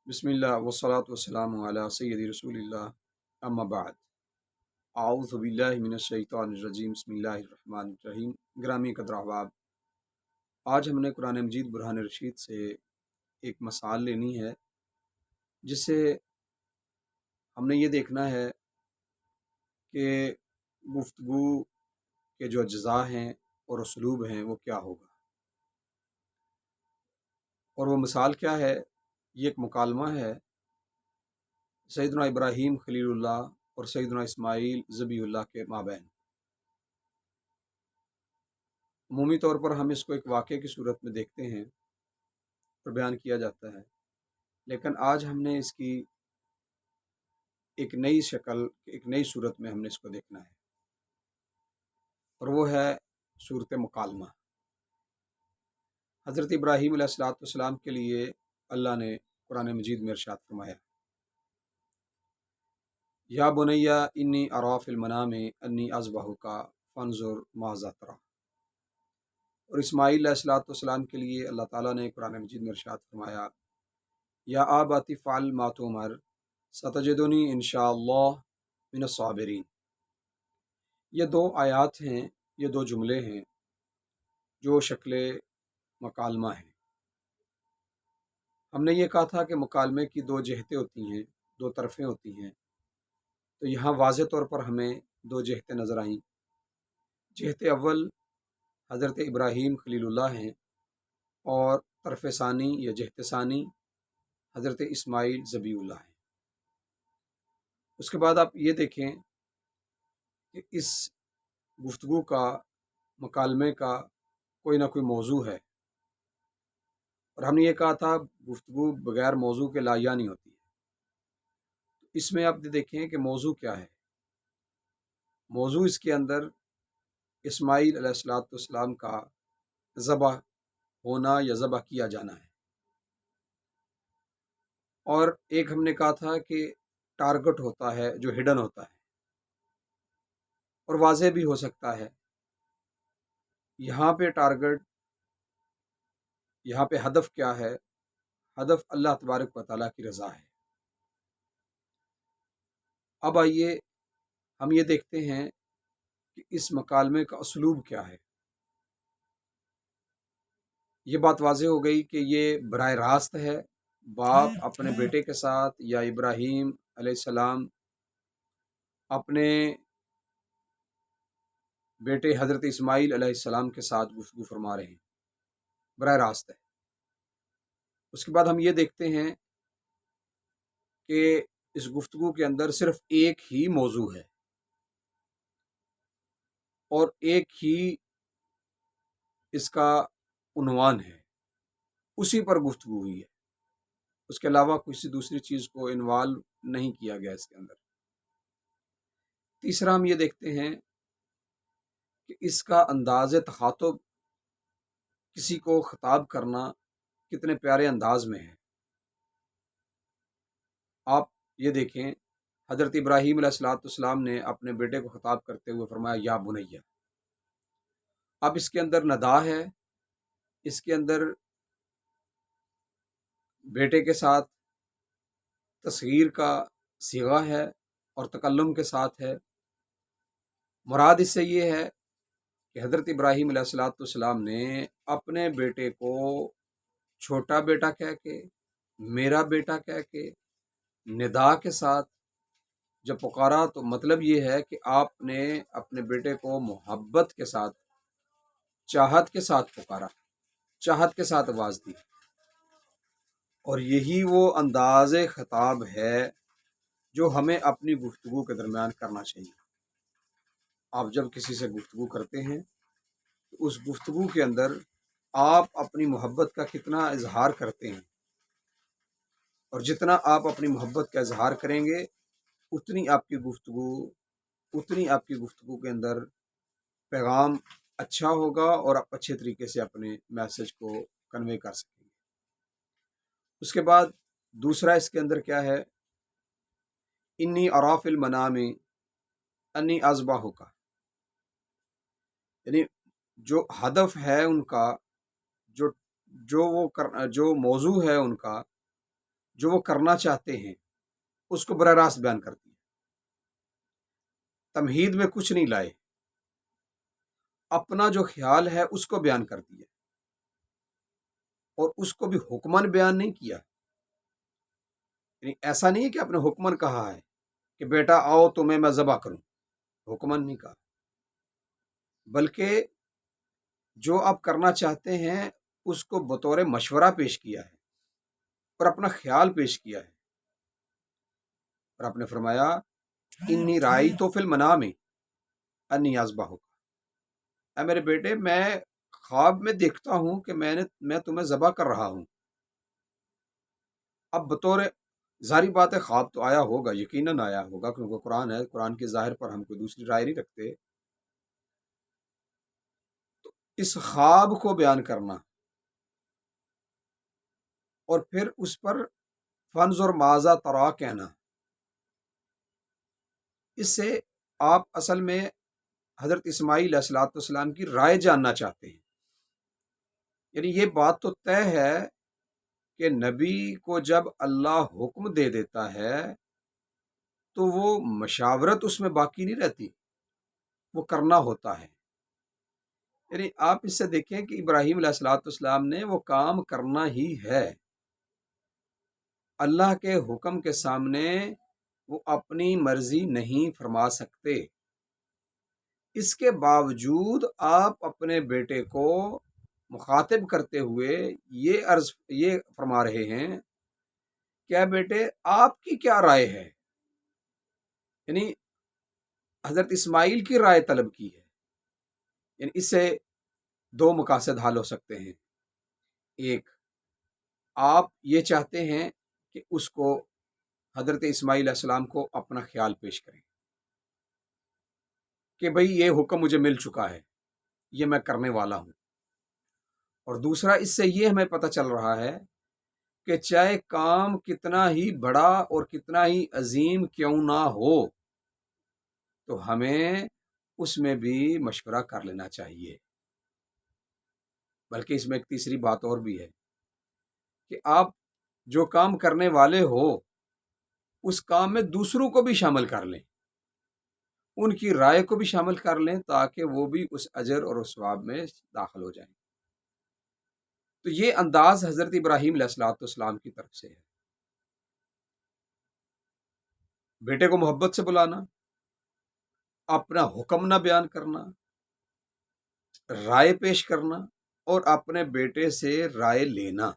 بسم اللہ والصلاة والسلام علی سید رسول اللہ اما بعد اعوذ باللہ من الشیطان الرجیم بسم اللہ الرحمن الرحیم۔ گرامی قدر احباب، آج ہم نے قرآن مجید برہان رشید سے ایک مثال لینی ہے جس سے ہم نے یہ دیکھنا ہے کہ گفتگو کے جو اجزاء ہیں اور اسلوب ہیں وہ کیا ہوگا، اور وہ مثال کیا ہے۔ یہ ایک مکالمہ ہے سیدنا ابراہیم خلیل اللہ اور سیدنا اسماعیل ذبیح اللہ کے مابین۔ عمومی طور پر ہم اس کو ایک واقعے کی صورت میں دیکھتے ہیں اور بیان کیا جاتا ہے، لیکن آج ہم نے اس کی ایک نئی شکل، ایک نئی صورت میں ہم نے اس کو دیکھنا ہے، اور وہ ہے صورت مکالمہ۔ حضرت ابراہیم علیہ السلام کے لیے اللہ نے قرآن مجید میں ارشاد فرمایا، یا بنیا انی اری فی المنام انی اذبحک فانظر ماذا تری۔ اور اسماعیل علیہ السلام کے لیے اللہ تعالیٰ نے قرآن مجید میں ارشاد فرمایا، یا آباتی فعل ما تؤمر ستجدنی انشاءاللہ من الصابرین۔ یہ دو آیات ہیں، یہ دو جملے ہیں جو شکل مکالمہ ہیں۔ ہم نے یہ کہا تھا کہ مکالمے کی دو جہتیں ہوتی ہیں، دو طرفیں ہوتی ہیں، تو یہاں واضح طور پر ہمیں دو جہتیں نظر آئیں۔ جہت اول حضرت ابراہیم خلیل اللہ ہیں، اور طرف ثانی یا جہت ثانی حضرت اسماعیل ذبیح اللہ ہیں۔ اس کے بعد آپ یہ دیکھیں کہ اس گفتگو کا، مکالمے کا کوئی نہ کوئی موضوع ہے، اور ہم نے یہ کہا تھا گفتگو بغیر موضوع کے لا نہیں ہوتی ہے۔ اس میں آپ دیکھیں کہ موضوع کیا ہے۔ موضوع اس کے اندر اسماعیل علیہ السلام کا ذبح ہونا یا ذبح کیا جانا ہے، اور ایک ہم نے کہا تھا کہ ٹارگٹ ہوتا ہے جو ہڈن ہوتا ہے اور واضح بھی ہو سکتا ہے۔ یہاں پہ ٹارگٹ، یہاں پہ ہدف کیا ہے؟ ہدف اللہ تبارک و تعالیٰ کی رضا ہے۔ اب آئیے ہم یہ دیکھتے ہیں کہ اس مکالمے کا اسلوب کیا ہے۔ یہ بات واضح ہو گئی کہ یہ براہ راست ہے، باپ اپنے بیٹے کے ساتھ، یا ابراہیم علیہ السلام اپنے بیٹے حضرت اسماعیل علیہ السلام کے ساتھ گفتگو فرما رہے ہیں، براہ راست ہے۔ اس کے بعد ہم یہ دیکھتے ہیں کہ اس گفتگو کے اندر صرف ایک ہی موضوع ہے اور ایک ہی اس کا عنوان ہے، اسی پر گفتگو ہوئی ہے، اس کے علاوہ کسی دوسری چیز کو انوالو نہیں کیا گیا اس کے اندر۔ تیسرا ہم یہ دیکھتے ہیں کہ اس کا انداز تخاطب، کسی کو خطاب کرنا کتنے پیارے انداز میں ہے۔ آپ یہ دیکھیں، حضرت ابراہیم علیہ السلام نے اپنے بیٹے کو خطاب کرتے ہوئے فرمایا یا بنیا۔ اب اس کے اندر ندا ہے، اس کے اندر بیٹے کے ساتھ تصغیر کا صیغہ ہے اور تکلم کے ساتھ ہے۔ مراد اس سے یہ ہے کہ حضرت ابراہیم علیہ السلام نے اپنے بیٹے کو چھوٹا بیٹا کہہ کے، میرا بیٹا کہہ کے، ندا کے ساتھ جب پکارا، تو مطلب یہ ہے کہ آپ نے اپنے بیٹے کو محبت کے ساتھ، چاہت کے ساتھ پکارا، چاہت کے ساتھ آواز دی، اور یہی وہ انداز خطاب ہے جو ہمیں اپنی گفتگو کے درمیان کرنا چاہیے۔ آپ جب کسی سے گفتگو کرتے ہیں تو اس گفتگو کے اندر آپ اپنی محبت کا کتنا اظہار کرتے ہیں، اور جتنا آپ اپنی محبت کا اظہار کریں گے، اتنی آپ کی گفتگو کے اندر پیغام اچھا ہوگا اور آپ اچھے طریقے سے اپنے میسج کو کنوے کر سکیں گے۔ اس کے بعد دوسرا اس کے اندر کیا ہے؟ انی اری فی المنام انی اذبحک، یعنی جو ہدف ہے ان کا، جو موضوع ہے ان کا، جو وہ کرنا چاہتے ہیں اس کو براہ راست بیان کر دیا، تمہید میں کچھ نہیں لائے، اپنا جو خیال ہے اس کو بیان کر دیا، اور اس کو بھی حکمن بیان نہیں کیا، یعنی ایسا نہیں ہے کہ اپنے حکمن کہا ہے کہ بیٹا آؤ تمہیں میں ذبح کروں، حکمن نہیں کہا، بلکہ جو آپ کرنا چاہتے ہیں اس کو بطور مشورہ پیش کیا ہے اور اپنا خیال پیش کیا ہے، اور آپ نے فرمایا انی رائی تو فی المنام انی اذبحک، اے میرے بیٹے میں خواب میں دیکھتا ہوں کہ میں تمہیں ذبح کر رہا ہوں۔ اب بطور ظاہری بات ہے خواب تو آیا ہوگا، یقیناً آیا ہوگا، کیونکہ قرآن ہے، قرآن کے ظاہر پر ہم کوئی دوسری رائے نہیں رکھتے۔ اس خواب کو بیان کرنا اور پھر اس پر فنظر ماذا ترا کہنا، اس سے آپ اصل میں حضرت اسماعیل علیہ الصلوۃ والسلام کی رائے جاننا چاہتے ہیں۔ یعنی یہ بات تو طے ہے کہ نبی کو جب اللہ حکم دے دیتا ہے تو وہ مشاورت اس میں باقی نہیں رہتی، وہ کرنا ہوتا ہے۔ یعنی آپ اس سے دیکھیں کہ ابراہیم علیہ الصلوۃ والسلام نے وہ کام کرنا ہی ہے، اللہ کے حکم کے سامنے وہ اپنی مرضی نہیں فرما سکتے، اس کے باوجود آپ اپنے بیٹے کو مخاطب کرتے ہوئے یہ فرما رہے ہیں کیا بیٹے آپ کی کیا رائے ہے، یعنی حضرت اسماعیل کی رائے طلب کی ہے۔ یعنی اس سے دو مقاصد حل ہو سکتے ہیں، ایک آپ یہ چاہتے ہیں کہ اس کو حضرت اسماعیل علیہ السلام کو اپنا خیال پیش کریں کہ بھئی یہ حکم مجھے مل چکا ہے، یہ میں کرنے والا ہوں، اور دوسرا اس سے یہ ہمیں پتہ چل رہا ہے کہ چاہے کام کتنا ہی بڑا اور کتنا ہی عظیم کیوں نہ ہو تو ہمیں اس میں بھی مشورہ کر لینا چاہیے۔ بلکہ اس میں ایک تیسری بات اور بھی ہے کہ آپ جو کام کرنے والے ہو اس کام میں دوسروں کو بھی شامل کر لیں، ان کی رائے کو بھی شامل کر لیں تاکہ وہ بھی اس اجر اور اس ثواب میں داخل ہو جائیں۔ تو یہ انداز حضرت ابراہیم علیہ الصلوۃ والسلام کی طرف سے ہے، بیٹے کو محبت سے بلانا، اپنا حکم نہ بیان کرنا، رائے پیش کرنا اور اپنے بیٹے سے رائے لینا۔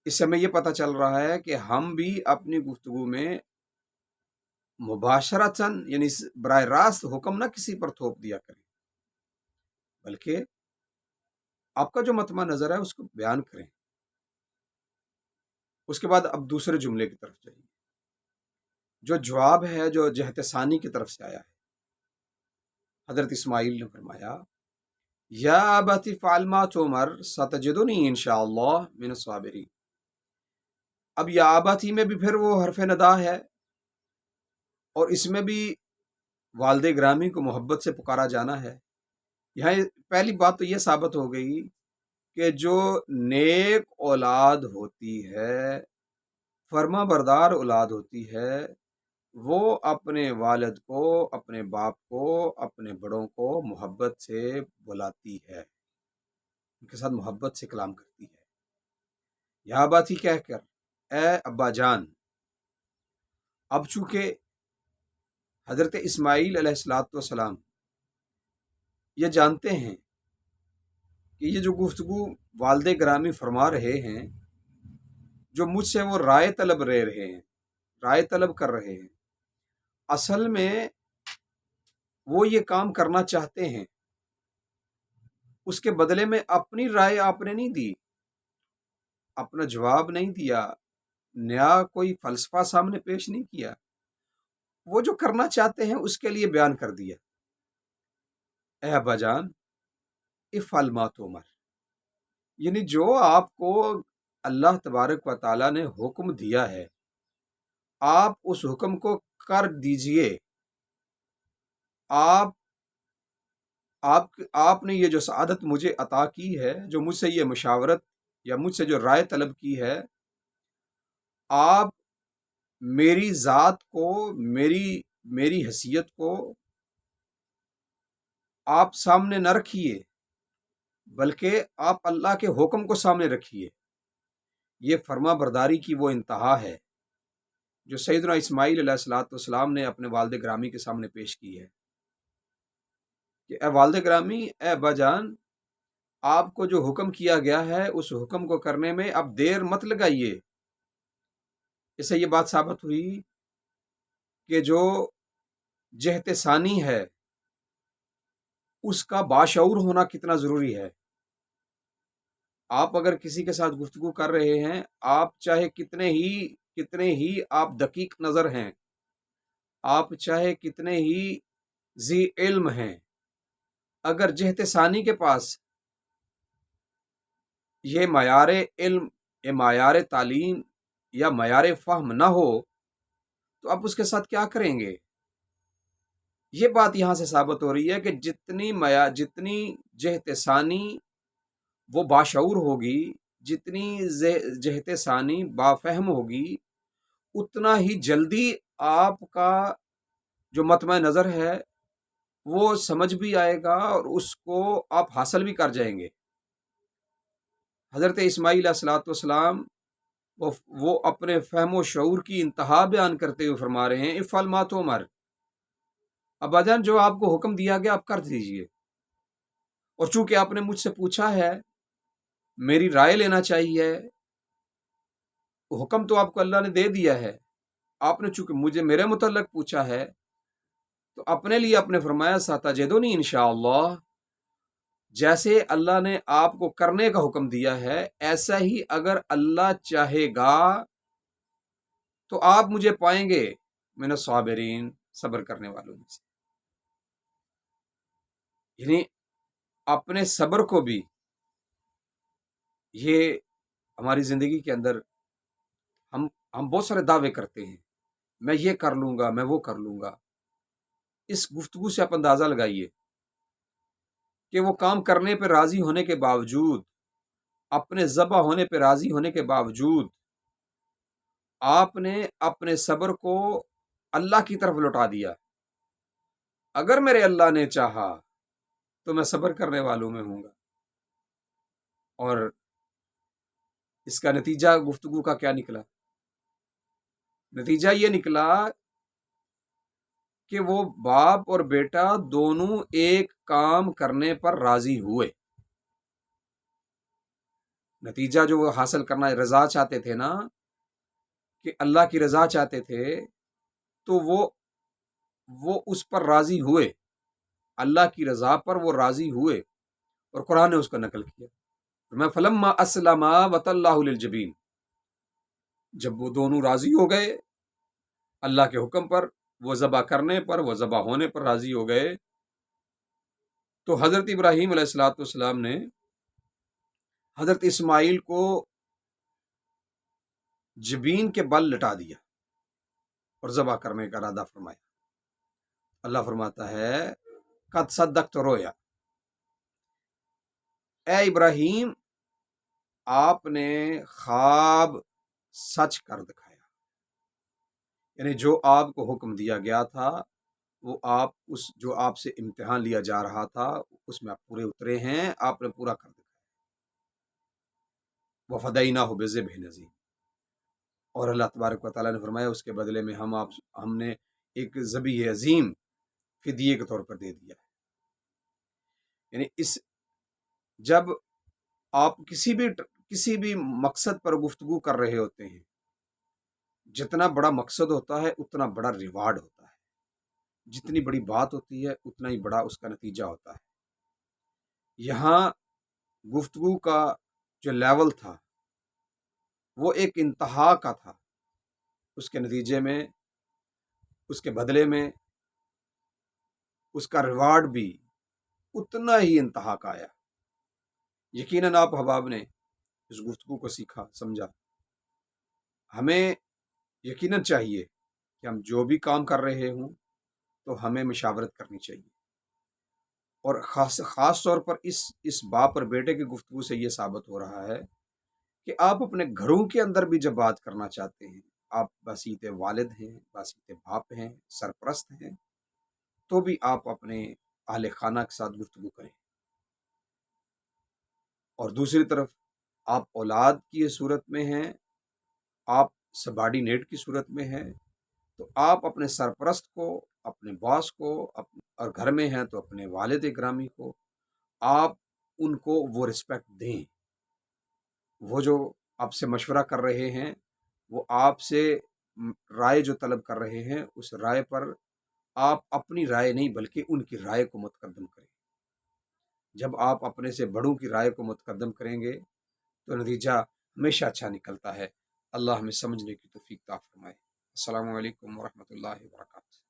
اس سے ہمیں یہ پتہ چل رہا ہے کہ ہم بھی اپنی گفتگو میں مباشرتاً یعنی براہ راست حکم نہ کسی پر تھوپ دیا کریں، بلکہ آپ کا جو مطمع نظر ہے اس کو بیان کریں۔ اس کے بعد اب دوسرے جملے کی طرف جائیے، جو جواب ہے جو جہت ثانی کی طرف سے آیا ہے۔ حضرت اسماعیل نے فرمایا یا ابت افعل ما تؤمر ستجدنی انشاءاللہ من الصابرین۔ اب یا ابتی میں بھی پھر وہ حرف ندا ہے، اور اس میں بھی والد گرامی کو محبت سے پکارا جانا ہے۔ یہاں پہلی بات تو یہ ثابت ہو گئی کہ جو نیک اولاد ہوتی ہے، فرما بردار اولاد ہوتی ہے، وہ اپنے والد کو، اپنے باپ کو، اپنے بڑوں کو محبت سے بلاتی ہے، ان کے ساتھ محبت سے کلام کرتی ہے۔ یا باتی کہہ کر اے ابا جان۔ اب چونکہ حضرت اسماعیل علیہ الصلوۃ والسلام یہ جانتے ہیں کہ یہ جو گفتگو والد گرامی فرما رہے ہیں، جو مجھ سے وہ رائے طلب رہے ہیں، رائے طلب کر رہے ہیں، اصل میں وہ یہ کام کرنا چاہتے ہیں، اس کے بدلے میں اپنی رائے آپ نے نہیں دی، اپنا جواب نہیں دیا، نیا کوئی فلسفہ سامنے پیش نہیں کیا، وہ جو کرنا چاہتے ہیں اس کے لیے بیان کر دیا، اے ابا جان افعل ما تؤمر، یعنی جو آپ کو اللہ تبارک و تعالیٰ نے حکم دیا ہے آپ اس حکم کو کر دیجئے۔ آپ نے یہ جو سعادت مجھے عطا کی ہے، جو مجھ سے یہ مشاورت یا مجھ سے جو رائے طلب کی ہے، آپ میری ذات کو، میری حیثیت کو آپ سامنے نہ رکھیے، بلکہ آپ اللہ کے حکم کو سامنے رکھیے۔ یہ فرما برداری کی وہ انتہا ہے جو سیدنا اسماعیل علیہ الصلوۃ والسلام نے اپنے والد گرامی کے سامنے پیش کی ہے کہ اے والد گرامی، اے ابا جان، آپ کو جو حکم کیا گیا ہے اس حکم کو کرنے میں اب دیر مت لگائیے۔ اس سے یہ بات ثابت ہوئی کہ جو جہت ثانی ہے اس کا باشعور ہونا کتنا ضروری ہے۔ آپ اگر کسی کے ساتھ گفتگو کر رہے ہیں، آپ چاہے کتنے ہی آپ دقیق نظر ہیں، آپ چاہے کتنے ہی ذی علم ہیں، اگر جہت ثانی کے پاس یہ معیار علم، یہ معیار تعلیم یا معیار فہم نہ ہو تو آپ اس کے ساتھ کیا کریں گے؟ یہ بات یہاں سے ثابت ہو رہی ہے کہ جتنی جہت ثانی وہ باشعور ہوگی، جتنی جہت ثانی بافہم ہوگی، اتنا ہی جلدی آپ کا جو مطمع نظر ہے وہ سمجھ بھی آئے گا اور اس کو آپ حاصل بھی کر جائیں گے۔ حضرت اسماعیل علیہ الصلوۃ والسلام وہ اپنے فہم و شعور کی انتہا بیان کرتے ہوئے فرما رہے ہیں افعل ما تؤمر، ابا جان جو آپ کو حکم دیا گیا آپ کر دیجئے، اور چونکہ آپ نے مجھ سے پوچھا ہے، میری رائے لینا چاہیے، حکم تو آپ کو اللہ نے دے دیا ہے، آپ نے چونکہ میرے متعلق پوچھا ہے تو اپنے لیے آپ نے فرمایا ستجدنی انشاءاللہ، جیسے اللہ نے آپ کو کرنے کا حکم دیا ہے ایسا ہی اگر اللہ چاہے گا تو آپ مجھے پائیں گے من الصابرین، صبر کرنے والوں میں سے۔ یعنی اپنے صبر کو بھی، یہ ہماری زندگی کے اندر ہم بہت سارے دعوے کرتے ہیں، میں یہ کر لوں گا، میں وہ کر لوں گا۔ اس گفتگو سے آپ اندازہ لگائیے کہ وہ کام کرنے پہ راضی ہونے کے باوجود، اپنے ذبح ہونے پہ راضی ہونے کے باوجود، آپ نے اپنے صبر کو اللہ کی طرف لوٹا دیا۔ اگر میرے اللہ نے چاہا تو میں صبر کرنے والوں میں ہوں گا۔ اور اس کا نتیجہ گفتگو کا کیا نکلا؟ نتیجہ یہ نکلا کہ وہ باپ اور بیٹا دونوں ایک کام کرنے پر راضی ہوئے۔ نتیجہ جو وہ حاصل کرنا رضا چاہتے تھے نا، کہ اللہ کی رضا چاہتے تھے، تو وہ اس پر راضی ہوئے، اللہ کی رضا پر وہ راضی ہوئے، اور قرآن نے اس کا نقل کیا۔ میں فلما اسلما وتلہ للجبین، جب وہ دونوں راضی ہو گئے اللہ کے حکم پر، وہ ذبح کرنے پر، وہ ذبح ہونے پر راضی ہو گئے، تو حضرت ابراہیم علیہ الصلوۃ والسلام نے حضرت اسماعیل کو جبین کے بل لٹا دیا اور ذبح کرنے کا ارادہ فرمایا۔ اللہ فرماتا ہے قد صدقت رؤیا، اے ابراہیم آپ نے خواب سچ کر دکھایا، یعنی جو آپ کو حکم دیا گیا تھا، وہ جو آپ سے امتحان لیا جا رہا تھا اس میں آپ پورے اترے ہیں، آپ نے پورا کر دکھایا۔ وفدیناہ بذبح عظیم، اور اللہ تبارک و تعالیٰ نے فرمایا اس کے بدلے میں ہم نے ایک ذبیح عظیم فدیے کے طور پر دے دیا ہے۔ یعنی جب آپ کسی بھی مقصد پر گفتگو کر رہے ہوتے ہیں، جتنا بڑا مقصد ہوتا ہے اتنا بڑا ریوارڈ ہوتا ہے، جتنی بڑی بات ہوتی ہے اتنا ہی بڑا اس کا نتیجہ ہوتا ہے۔ یہاں گفتگو کا جو لیول تھا وہ ایک انتہا کا تھا، اس کے نتیجے میں، اس کے بدلے میں اس کا ریوارڈ بھی اتنا ہی انتہا کا آیا۔ یقیناً آپ احباب نے اس گفتگو کو سیکھا، سمجھا۔ ہمیں یقیناً چاہیے کہ ہم جو بھی کام کر رہے ہوں تو ہمیں مشاورت کرنی چاہیے، اور خاص طور پر اس باپ اور بیٹے کی گفتگو سے یہ ثابت ہو رہا ہے کہ آپ اپنے گھروں کے اندر بھی جب بات کرنا چاہتے ہیں، آپ باسیط والد ہیں، باسیط باپ ہیں، سرپرست ہیں، تو بھی آپ اپنے اہل خانہ کے ساتھ گفتگو کریں۔ اور دوسری طرف آپ اولاد کی صورت میں ہیں، آپ سبارڈینیٹ کی صورت میں ہیں، تو آپ اپنے سرپرست کو، اپنے باس کو، اور گھر میں ہیں تو اپنے والد گرامی کو آپ ان کو وہ رسپیکٹ دیں۔ وہ جو آپ سے مشورہ کر رہے ہیں، وہ آپ سے رائے جو طلب کر رہے ہیں، اس رائے پر آپ اپنی رائے نہیں بلکہ ان کی رائے کو متقدم کریں۔ جب آپ اپنے سے بڑوں کی رائے کو متقدم کریں گے تو نتیجہ ہمیشہ اچھا نکلتا ہے۔ اللہ ہمیں سمجھنے کی توفیق عطا فرمائے۔ السلام علیکم ورحمۃ اللہ وبرکاتہ۔